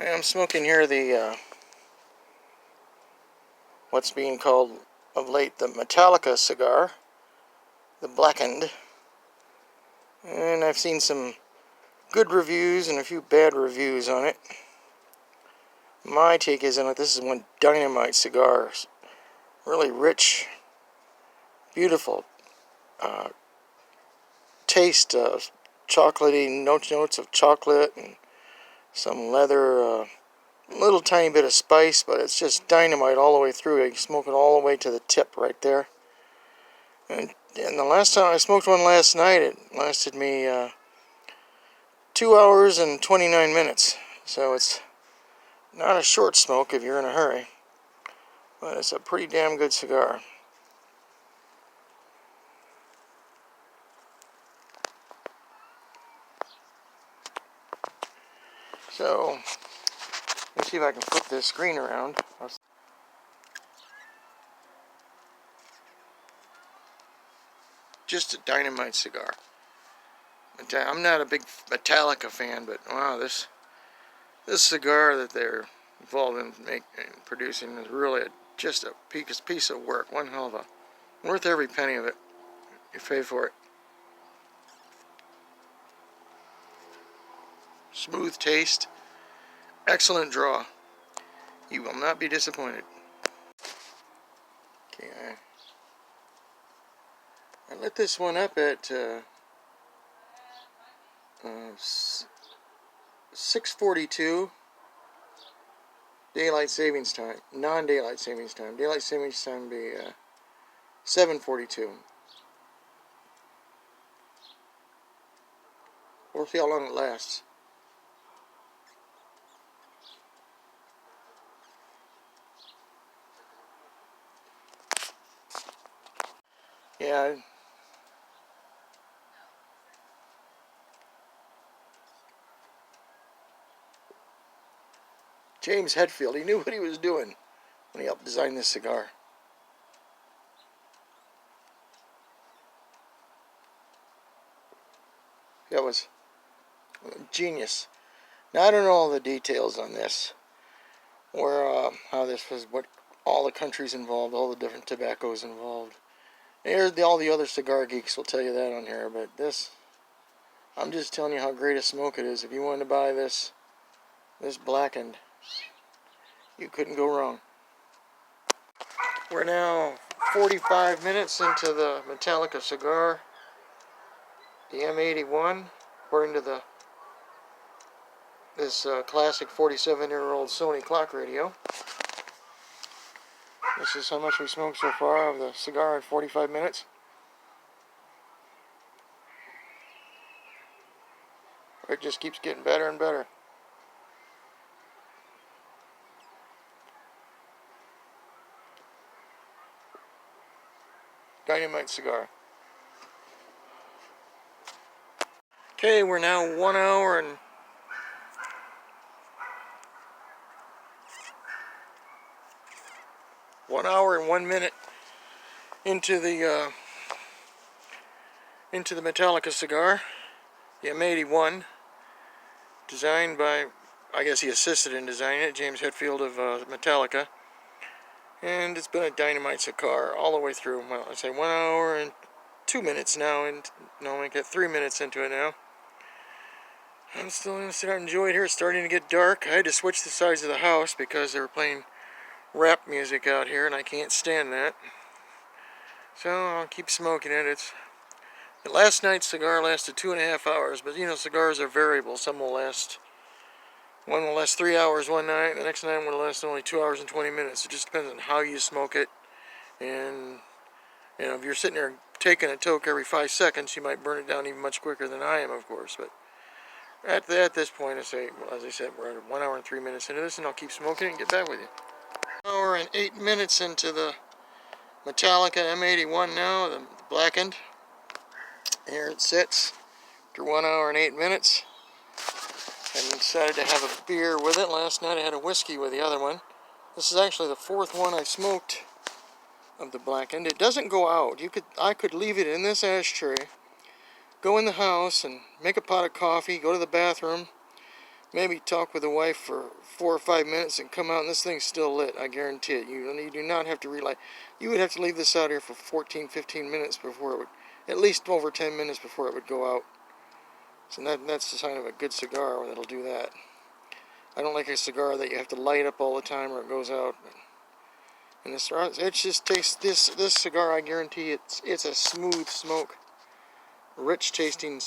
I'm smoking here the what's being called of late the Metallica cigar, the Blackened. And I've seen some good reviews and a few bad reviews on it. My take is on it, this is one dynamite cigar. Really rich, beautiful taste, chocolatey notes of chocolate and some leather, little tiny bit of spice, but it's just dynamite all the way through. You smoke it all the way to the tip right there. And the last time I smoked one last night, it lasted me 2 hours and 29 minutes. So it's not a short smoke if you're in a hurry, but it's a pretty damn good cigar. So let's see if I can flip this screen around. Just a dynamite cigar. I'm not a big Metallica fan, but wow, this cigar that they're involved in producing is really just a piece of work. One hell of a, worth every penny of it. You pay for it. Smooth taste, excellent draw. You will not be disappointed. Okay, I lit this one up at 6:42 daylight savings time, non-daylight savings time. Daylight savings time would be 7:42. We'll see how long it lasts. Yeah. James Hetfield, he knew what he was doing when he helped design this cigar. That was genius. Now I don't know all the details on this, or how this was, what all the countries involved, all the different tobaccos involved. All the other cigar geeks will tell you that on here, but this, I'm just telling you how great a smoke it is. If you wanted to buy this Blackened, you couldn't go wrong. We're now 45 minutes into the Metallica cigar, the M81, according to this classic 47-year-old Sony clock radio. This is how much we smoked so far of the cigar in 45 minutes. It just keeps getting better and better. Dynamite cigar. Okay, we're now 1 hour and 1 minute into the Metallica cigar, the M81, designed by, I guess he assisted in designing it, James Hetfield of Metallica, and it's been a dynamite cigar all the way through. Well, I say 1 hour and 2 minutes now, and no, we get 3 minutes into it now. I'm still going to sit out and enjoy it here. It's starting to get dark. I had to switch the sides of the house because they were playing rap music out here, and I can't stand that. So I'll keep smoking it. Last night's cigar lasted 2.5 hours, but you know, cigars are variable. One will last 3 hours one night, the next night will last only 2 hours and 20 minutes. It just depends on how you smoke it. And you know, if you're sitting there taking a toke every 5 seconds, you might burn it down even much quicker than I am, of course. But at this point, as I said, we're at 1 hour and 3 minutes into this, and I'll keep smoking it and get back with you. 1 hour and 8 minutes into the Metallica M81 now, the Blackened. Here it sits after 1 hour and 8 minutes. I decided to have a beer with it. Last night I had a whiskey with the other one. This is actually the 4th one I smoked of the Blackened. It doesn't go out. I could leave it in this ashtray, go in the house and make a pot of coffee, go to the bathroom, maybe talk with the wife for 4 or 5 minutes and come out and this thing's still lit. I guarantee it. You do not have to relight. You would have to leave this out here for 14, 15 minutes before it would, at least over 10 minutes before it would go out. So that's the sign of a good cigar when it'll do that. I don't like a cigar that you have to light up all the time or it goes out. And this, it just tastes, this cigar, I guarantee it's a smooth smoke. Rich tasting,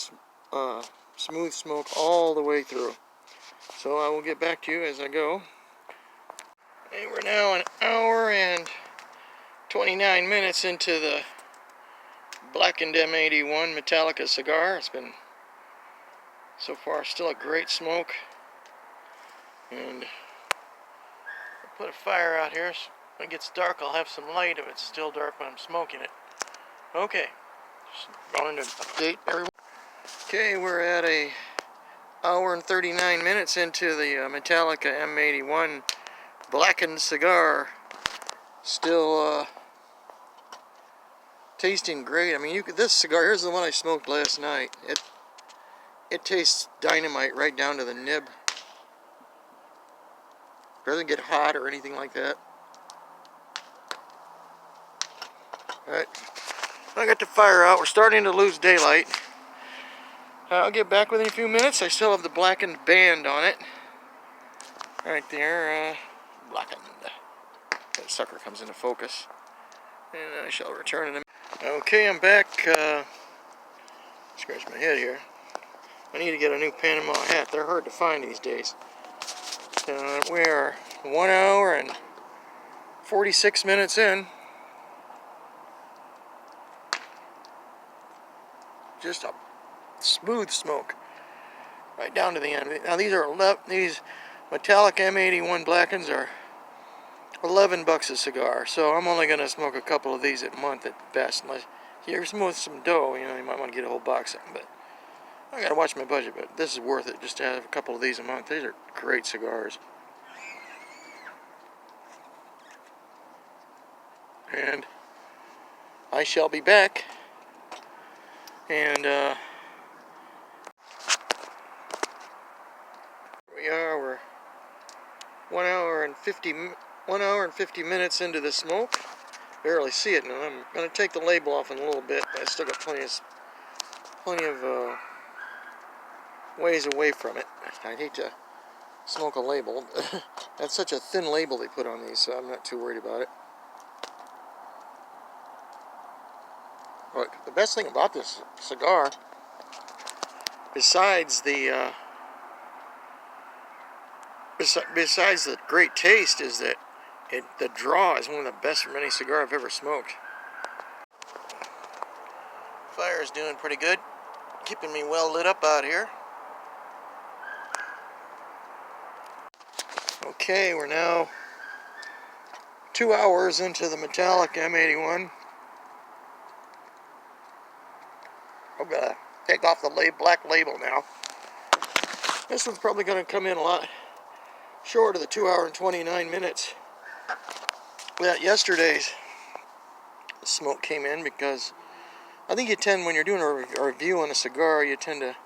smooth smoke all the way through. So I will get back to you as I go. And we're now an hour and 29 minutes into the Blackened M81 Metallica cigar. It's been, so far, still a great smoke. And I'll put a fire out here. So when it gets dark, I'll have some light if it's still dark when I'm smoking it. Okay, just going to update everyone. Okay, we're at a hour and 39 minutes into the Metallica M81 Blackened cigar. Still tasting great. I mean, this cigar, here's the one I smoked last night. It tastes dynamite right down to the nib. Doesn't get hot or anything like that. Alright, I got the fire out. We're starting to lose daylight. I'll get back within a few minutes. I still have the Blackened band on it. Right there, Blackened. That sucker comes into focus. And I shall return in a minute. Okay, I'm back. Scratch my head here. I need to get a new Panama hat. They're hard to find these days. We are 1 hour and 46 minutes in. Just a smooth smoke right down to the end. Now these Metallica M81 Blackens are $11 a cigar, so I'm only going to smoke a couple of these a month at best. Unless you're smoking some dough, you know, you might want to get a whole box of them. But I got to watch my budget. But this is worth it just to have a couple of these a month. These are great cigars. And I shall be back. And we're 1 hour and 50 minutes into the smoke. Barely see it now. I'm going to take the label off in a little bit, but I still got plenty of ways away from it. I hate to smoke a label. That's such a thin label they put on these, so I'm not too worried about it. But the best thing about this cigar, besides the great taste, is that the draw is one of the best from any cigar I've ever smoked. Fire's doing pretty good, keeping me well lit up out here. Okay, we're now 2 hours into the Metallica M81. I'm gonna take off the black label now. This one's probably gonna come in a lot short of the 2 hour and 29 minutes that yesterday's smoke came in, because I think you tend, when you're doing a review on a cigar, you tend to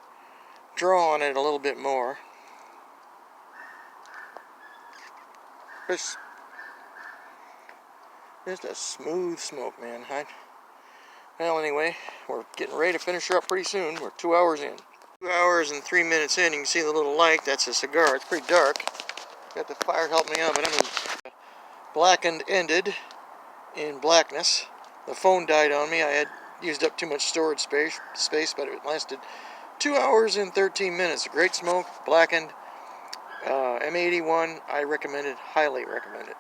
draw on it a little bit more. Just a smooth smoke, man. Well, anyway, we're getting ready to finish her up pretty soon. We're 2 hours in. 2 hours and 3 minutes in, you can see the little light. That's a cigar. It's pretty dark. Got the fire help me out, but Blackened ended in blackness. The phone died on me. I had used up too much storage space, but it lasted 2 hours and 13 minutes. A great smoke, Blackened, M81. I recommend it, highly recommend it.